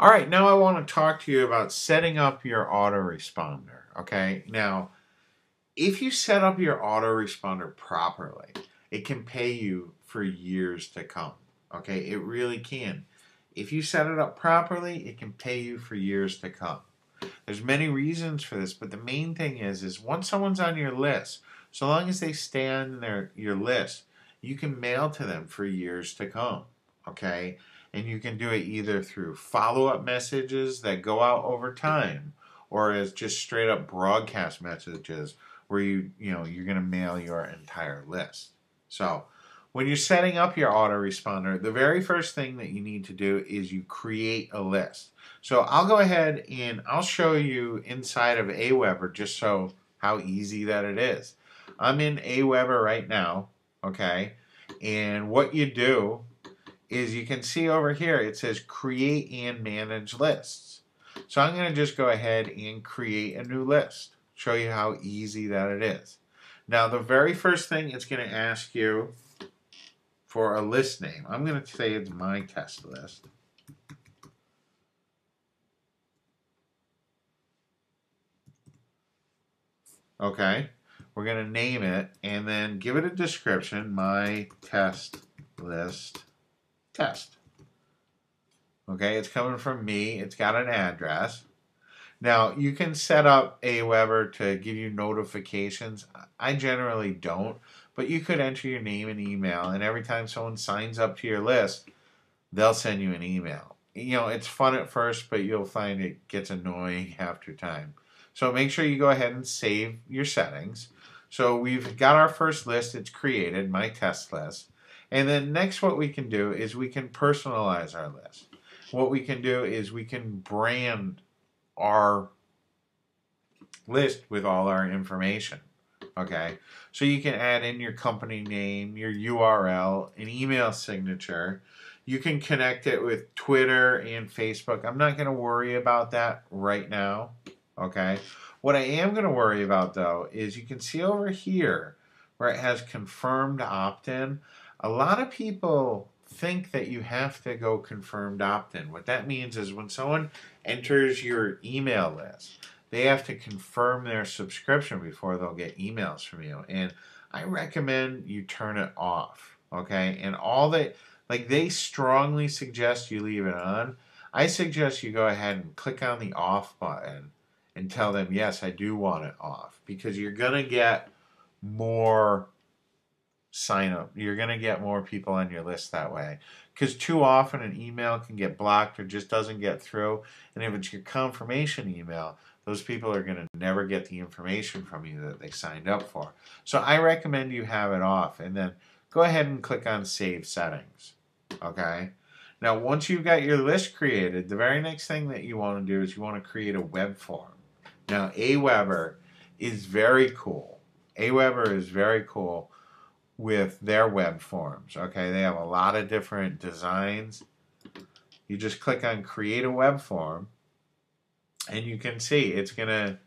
All right, now I want to talk to you about setting up your autoresponder. Okay, now if you set up your autoresponder properly, it can pay you for years to come. Okay, it really can. If you set it up properly, it can pay you for years to come. There's many reasons for this, but the main thing is once someone's on your list, so long as they stay on your list, you can mail to them for years to come. Okay? And you can do it either through follow-up messages that go out over time or as just straight up broadcast messages where you're going to mail your entire list. So, when you're setting up your autoresponder, the very first thing that you need to do is you create a list. So I'll go ahead and I'll show you inside of Aweber just so how easy that it is. I'm in Aweber right now, okay? And what you do is you can see over here it says create and manage lists. So I'm going to just go ahead and create a new list. Show you how easy that it is. Now the very first thing it's going to ask you for a list name. I'm going to say it's my test list. Okay, we're going to name it and then give it a description, my test list test. Okay, it's coming from me. It's got an address. Now, you can set up Aweber to give you notifications. I generally don't, but you could enter your name and email, and every time someone signs up to your list, they'll send you an email. You know, it's fun at first, but you'll find it gets annoying after time. So make sure you go ahead and save your settings. So we've got our first list, it's created, my test list. And then next what we can do is we can personalize our list. What we can do is we can brand our list with all our information. Okay, so you can add in your company name, your URL, an email signature. You can connect it with Twitter and Facebook. I'm not going to worry about that right now. Okay, what I am going to worry about though is you can see over here where it has confirmed opt-in. A lot of people think that you have to go confirmed opt-in. What that means is when someone enters your email list, they have to confirm their subscription before they'll get emails from you. And I recommend you turn it off. Okay, and all that, like, they strongly suggest you leave it on. I suggest you go ahead and click on the off button and tell them, yes, I do want it off, because you're going to get more sign up. You're going to get more people on your list that way. Because too often an email can get blocked or just doesn't get through. And if it's your confirmation email, those people are going to never get the information from you that they signed up for. So I recommend you have it off and then go ahead and click on Save Settings. Okay? Now, once you've got your list created, the very next thing that you want to do is you want to create a web form. Now, Aweber is very cool. Aweber is very cool with their web forms. Okay, they have a lot of different designs. You just click on Create a Web Form, and you can see it's going to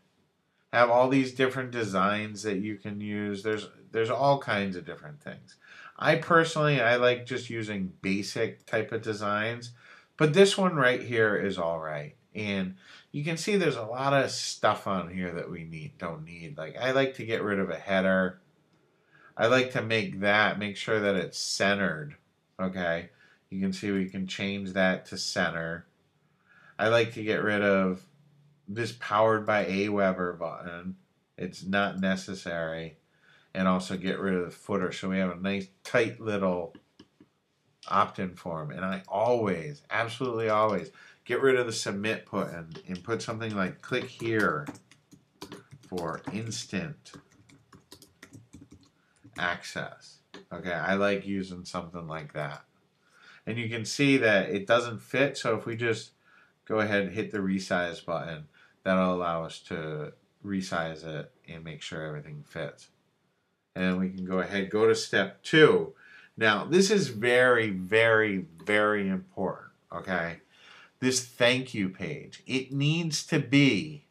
have all these different designs that you can use. There's all kinds of different things. I personally like just using basic type of designs, but this one right here is all right. And you can see there's a lot of stuff on here that we don't need. Like, I like to get rid of a header. I like to make sure that it's centered. Okay, you can see we can change that to center. I like to get rid of this powered by Aweber button. It's not necessary. And also get rid of the footer so we have a nice tight little opt-in form. And I always, absolutely always, get rid of the submit button and put something like click here for instant access. Okay, I like using something like that. And you can see that it doesn't fit, so if we just go ahead and hit the resize button, that'll allow us to resize it and make sure everything fits. And we can go ahead, go to step 2. Now, this is very, very, very important, okay? This thank you page, it needs to be,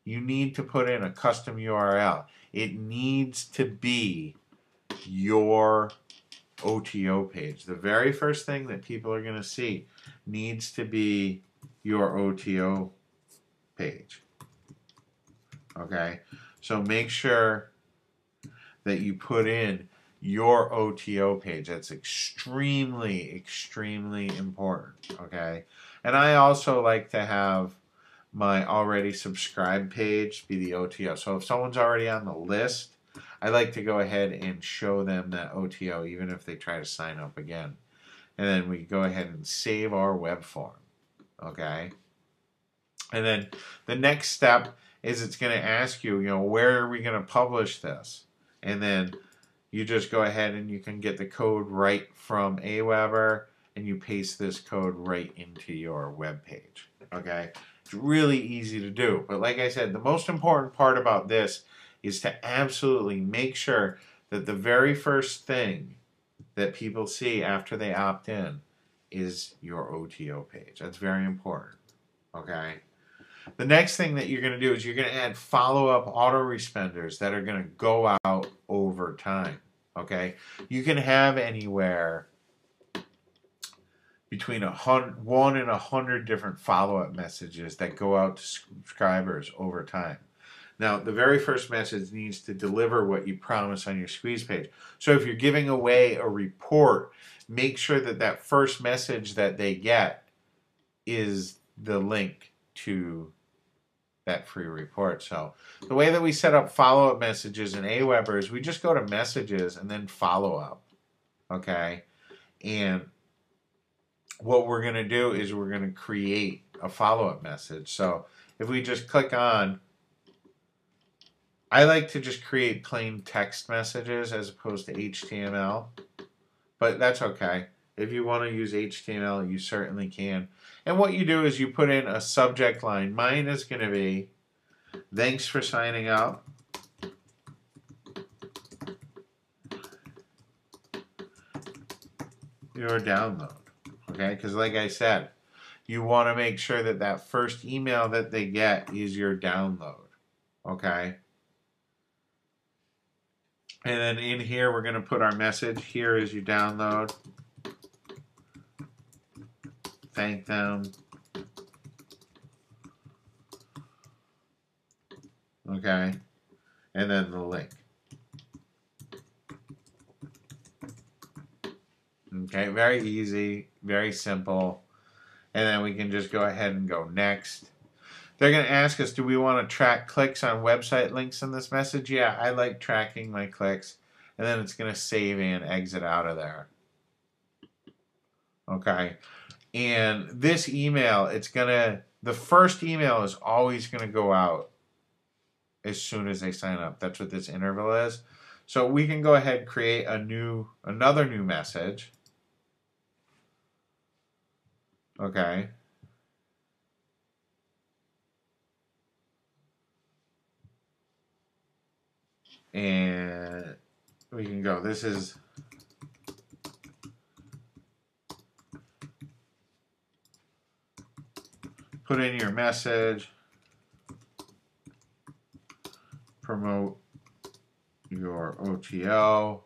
you need to put in a custom URL. It needs to be your OTO page. The very first thing that people are going to see needs to be your OTO page. Okay, so make sure that you put in your OTO page. That's extremely, extremely important. Okay, and I also like to have my already subscribed page be the OTO. So if someone's already on the list, I like to go ahead and show them that OTO even if they try to sign up again. And then we go ahead and save our web form. Okay. And then the next step is it's going to ask you, where are we going to publish this? And then you just go ahead and you can get the code right from Aweber and you paste this code right into your web page. Okay. It's really easy to do. But like I said, the most important part about this is to absolutely make sure that the very first thing that people see after they opt in is your OTO page. That's very important. Okay. The next thing that you're going to do is you're going to add follow-up autoresponders that are going to go out over time. Okay. You can have anywhere between 1 and 100 different follow-up messages that go out to subscribers over time. Now, the very first message needs to deliver what you promise on your squeeze page. So if you're giving away a report, make sure that that first message that they get is the link to that free report. So the way that we set up follow-up messages in Aweber is we just go to messages and then follow-up. Okay? And what we're going to do is we're going to create a follow-up message. So if we just click on, I like to just create plain text messages as opposed to HTML, but that's okay. If you want to use HTML, you certainly can. And what you do is you put in a subject line. Mine is going to be, thanks for signing up. Your download. Okay, because like I said, you want to make sure that that first email that they get is your download. Okay. And then in here, we're going to put our message. Here is your download. Thank them. Okay. And then the link. Okay, very easy, very simple. And then we can just go ahead and go next. They're going to ask us, do we want to track clicks on website links in this message? Yeah, I like tracking my clicks. And then it's going to save and exit out of there. Okay. And this email, the first email is always going to go out as soon as they sign up. That's what this interval is. So we can go ahead and create another new message. Okay. And we can go, this is put in your message, promote your OTO,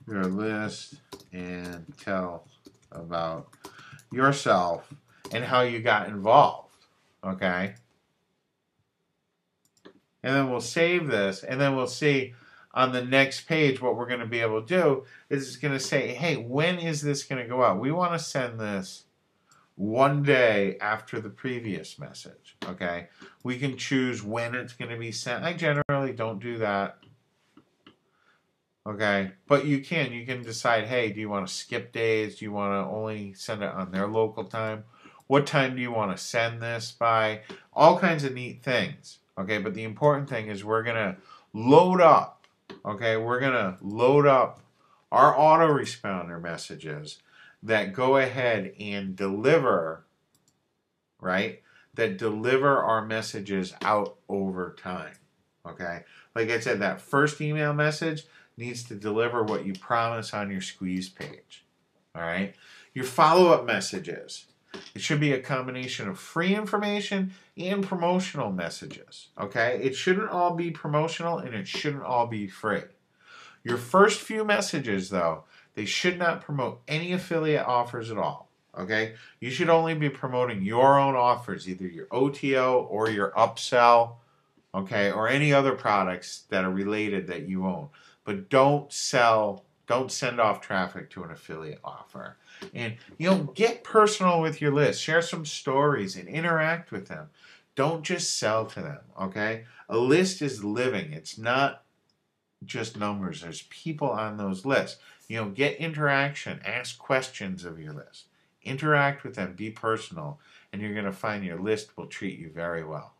your list, and tell about yourself and how you got involved. Okay. And then we'll save this, and then we'll see on the next page what we're going to be able to do is it's going to say, hey, when is this going to go out? We want to send this one day after the previous message. Okay. We can choose when it's going to be sent. I generally don't do that. Okay. But you can decide, hey, do you want to skip days? Do you want to only send it on their local time? What time do you want to send this by? All kinds of neat things. Okay, but the important thing is we're going to load up. Okay, we're going to load up our autoresponder messages that go ahead and deliver, right? That deliver our messages out over time. Okay, like I said, that first email message needs to deliver what you promise on your squeeze page. All right, your follow-up messages. It should be a combination of free information and promotional messages. Okay? It shouldn't all be promotional and it shouldn't all be free. Your first few messages, though, They should not promote any affiliate offers at all. Okay? You should only be promoting your own offers, either your OTO or your upsell, okay, or any other products that are related that you own. But don't send off traffic to an affiliate offer. And get personal with your list. Share some stories and interact with them. Don't just sell to them, okay? A list is living. It's not just numbers. There's people on those lists. Get interaction. Ask questions of your list. Interact with them. Be personal. And you're going to find your list will treat you very well.